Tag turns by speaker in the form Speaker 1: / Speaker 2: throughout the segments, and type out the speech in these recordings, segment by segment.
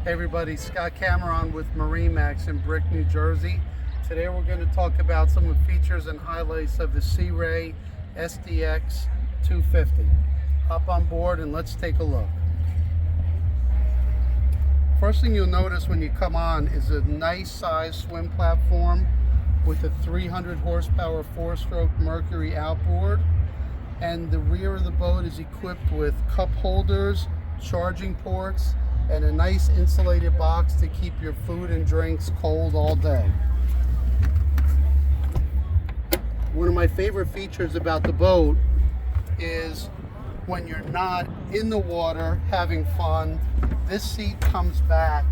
Speaker 1: Hey everybody, Scott Cameron with MarineMax in Brick, New Jersey. Today we're going to talk about some of the features and highlights of the Sea Ray SDX 250. Hop on board and let's take a look. First thing you'll notice when you come on is a nice size swim platform with a 300 horsepower 4-stroke Mercury outboard. And the rear of the boat is equipped with cup holders, charging ports, and a nice insulated box to keep your food and drinks cold all day. One of my favorite features about the boat is when you're not in the water having fun, this seat comes back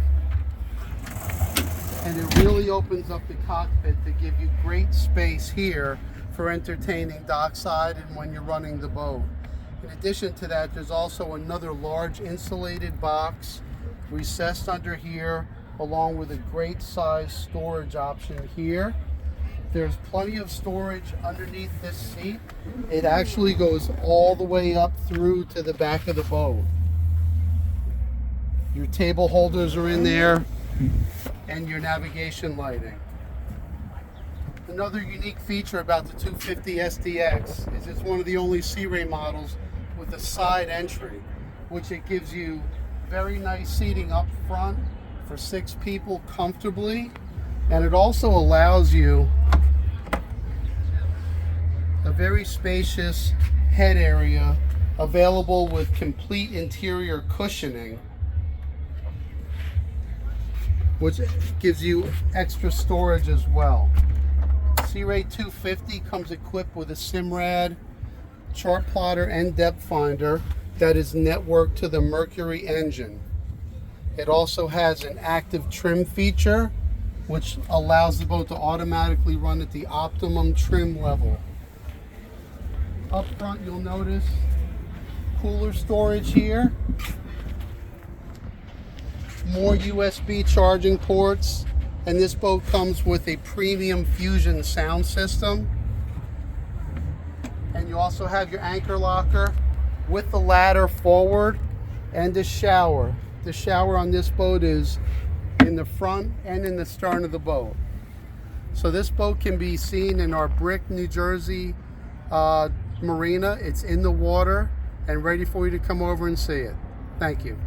Speaker 1: and it really opens up the cockpit to give you great space here for entertaining dockside and when you're running the boat. In addition to that, there's also another large insulated box recessed under here, along with a great size storage option here. There's plenty of storage underneath this seat. It actually goes all the way up through to the back of the boat. Your table holders are in there and your navigation lighting. Another unique feature about the 250 SDX is it's one of the only Sea Ray models with a side entry, which it gives you very nice seating up front for 6 people comfortably, and it also allows you a very spacious head area available with complete interior cushioning, which gives you extra storage as well. Sea Ray 250 comes equipped with a Simrad chart plotter and depth finder that is networked to the Mercury engine. It also has an active trim feature which allows the boat to automatically run at the optimum trim level. Up front you'll notice cooler storage here, more USB charging ports, and this boat comes with a premium Fusion sound system. And you also have your anchor locker with the ladder forward and a shower. The shower on this boat is in the front and in the stern of the boat. So this boat can be seen in our Brick, New Jersey marina. It's in the water and ready for you to come over and see it. Thank you.